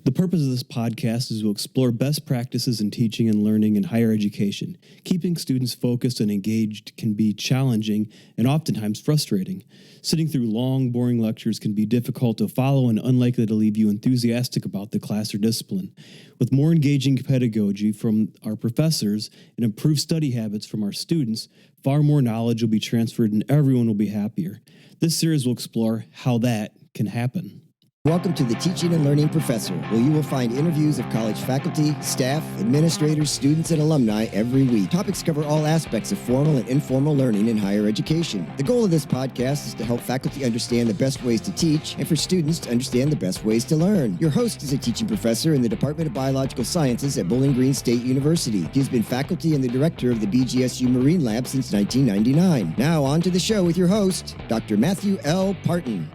The purpose of this podcast is to explore best practices in teaching and learning in higher education. Keeping students focused and engaged can be challenging and oftentimes frustrating. Sitting through long, boring lectures can be difficult to follow and unlikely to leave you enthusiastic about the class or discipline. With more engaging pedagogy from our professors and improved study habits from our students, far more knowledge will be transferred and everyone will be happier. This series will explore how that can happen. Welcome to the Teaching and Learning Professor, where you will find interviews of college faculty, staff, administrators, students, and alumni every week. Topics cover all aspects of formal and informal learning in higher education. The goal of this podcast is to help faculty understand the best ways to teach and for students to understand the best ways to learn. Your host is a teaching professor in the Department of Biological Sciences at Bowling Green State University. He has been faculty and the director of the BGSU Marine Lab since 1999. Now on to the show with your host, Dr. Matthew L. Parton.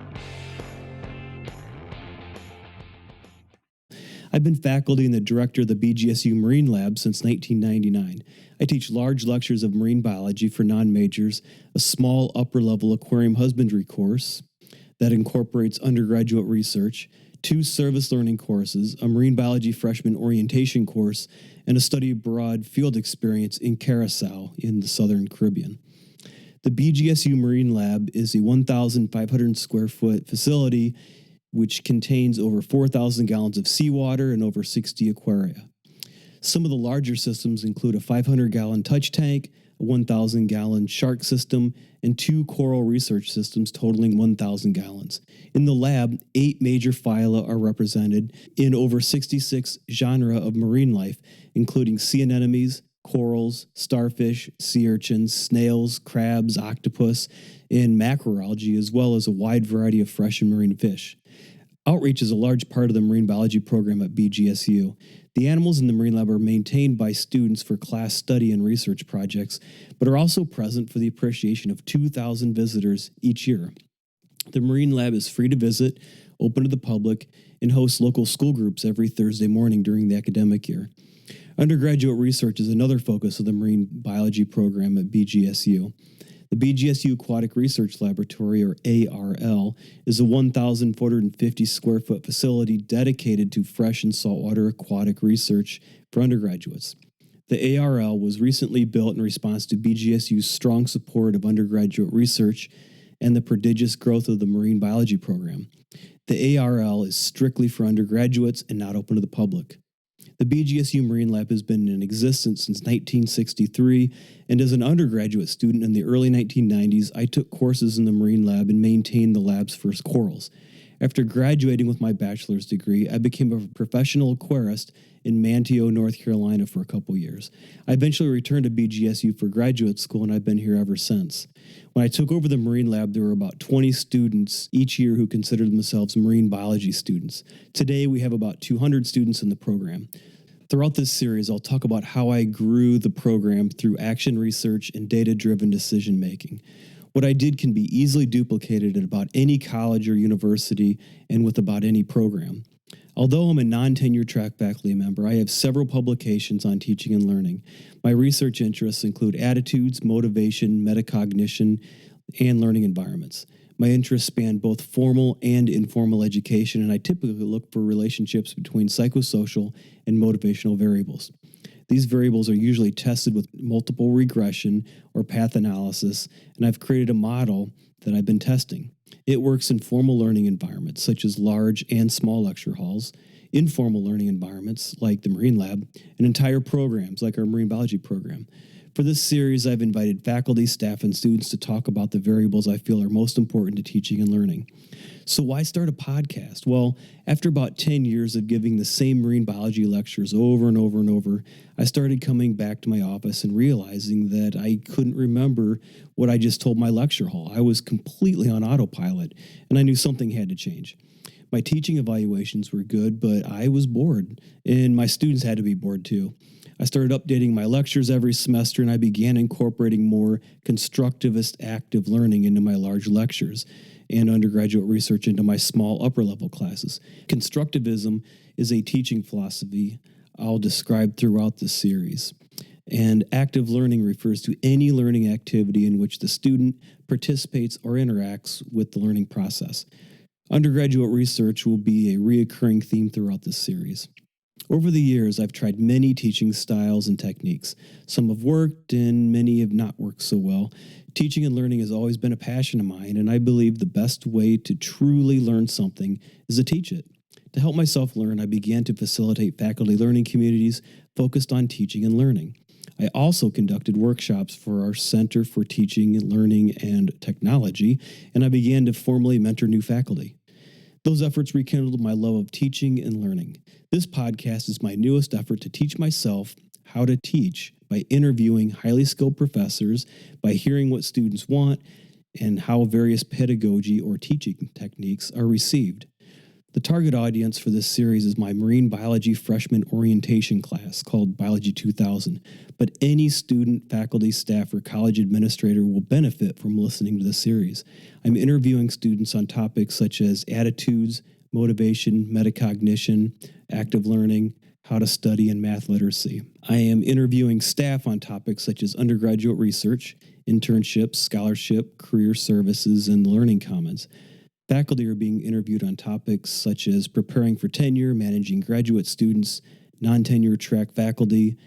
I've been faculty and the director of the BGSU Marine Lab since 1999. I teach large lectures of marine biology for non-majors, a small upper-level aquarium husbandry course that incorporates undergraduate research, 2 service learning courses, a marine biology freshman orientation course, and a study abroad field experience in Curacao in the Southern Caribbean. The BGSU Marine Lab is a 1,500 square foot facility which contains over 4,000 gallons of seawater and over 60 aquaria. Some of the larger systems include a 500-gallon touch tank, a 1,000-gallon shark system, and 2 coral research systems totaling 1,000 gallons. In the lab, 8 major phyla are represented in over 66 genera of marine life, including sea anemones, corals, starfish, sea urchins, snails, crabs, octopus, and macroalgae, as well as a wide variety of fresh and marine fish. Outreach is a large part of the marine biology program at BGSU. The animals in the Marine Lab are maintained by students for class study and research projects, but are also present for the appreciation of 2,000 visitors each year. The Marine Lab is free to visit, open to the public, and hosts local school groups every Thursday morning during the academic year. Undergraduate research is another focus of the marine biology program at BGSU. The BGSU Aquatic Research Laboratory, or ARL, is a 1,450 square foot facility dedicated to fresh and saltwater aquatic research for undergraduates. The ARL was recently built in response to BGSU's strong support of undergraduate research and the prodigious growth of the marine biology program. The ARL is strictly for undergraduates and not open to the public. The BGSU Marine Lab has been in existence since 1963, and as an undergraduate student in the early 1990s, I took courses in the Marine Lab and maintained the lab's first corals. After graduating with my bachelor's degree, I became a professional aquarist in Manteo, North Carolina for a couple years. I eventually returned to BGSU for graduate school, and I've been here ever since. When I took over the Marine Lab, there were about 20 students each year who considered themselves marine biology students. Today, we have about 200 students in the program. Throughout this series, I'll talk about how I grew the program through action research and data-driven decision-making. What I did can be easily duplicated at about any college or university and with about any program. Although I'm a non-tenure track faculty member, I have several publications on teaching and learning. My research interests include attitudes, motivation, metacognition, and learning environments. My interests span both formal and informal education, and I typically look for relationships between psychosocial and motivational variables. These variables are usually tested with multiple regression or path analysis, and I've created a model that I've been testing. It works in formal learning environments, such as large and small lecture halls, informal learning environments, like the Marine Lab, and entire programs, like our marine biology program. For this series, I've invited faculty, staff, and students to talk about the variables I feel are most important to teaching and learning. So why start a podcast? Well, after about 10 years of giving the same marine biology lectures over and over and over, I started coming back to my office and realizing that I couldn't remember what I just told my lecture hall. I was completely on autopilot, and I knew something had to change. My teaching evaluations were good, but I was bored, and my students had to be bored too. I started updating my lectures every semester, and I began incorporating more constructivist active learning into my large lectures and undergraduate research into my small upper-level classes. Constructivism is a teaching philosophy I'll describe throughout this series. And active learning refers to any learning activity in which the student participates or interacts with the learning process. Undergraduate research will be a reoccurring theme throughout this series. Over the years, I've tried many teaching styles and techniques. Some have worked and many have not worked so well. Teaching and learning has always been a passion of mine, and I believe the best way to truly learn something is to teach it. To help myself learn, I began to facilitate faculty learning communities focused on teaching and learning. I also conducted workshops for our Center for Teaching, Learning, and Technology, and I began to formally mentor new faculty. Those efforts rekindled my love of teaching and learning. This podcast is my newest effort to teach myself how to teach by interviewing highly skilled professors, by hearing what students want, and how various pedagogy or teaching techniques are received. The target audience for this series is my marine biology freshman orientation class called Biology 2000, but any student, faculty, staff, or college administrator will benefit from listening to this series. I'm interviewing students on topics such as attitudes, motivation, metacognition, active learning, how to study, and math literacy. I am interviewing staff on topics such as undergraduate research, internships, scholarship, career services, and learning commons. Faculty are being interviewed on topics such as preparing for tenure, managing graduate students, non-tenure track faculty,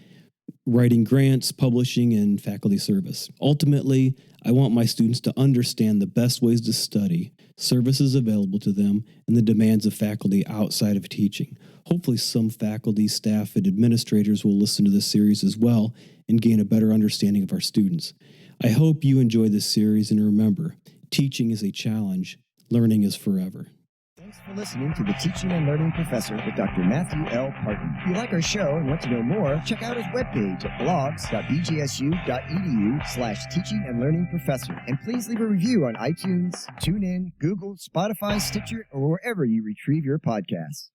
writing grants, publishing, and faculty service. Ultimately, I want my students to understand the best ways to study, services available to them, and the demands of faculty outside of teaching. Hopefully, some faculty, staff, and administrators will listen to this series as well and gain a better understanding of our students. I hope you enjoy this series, and remember, teaching is a challenge. Learning is forever. Thanks for listening to the Teaching and Learning Professor with Dr. Matthew L. Parton. If you like our show and want to know more, check out his webpage at blogs.bgsu.edu/teaching and learning professor. And please leave a review on iTunes, TuneIn, Google, Spotify, Stitcher, or wherever you retrieve your podcasts.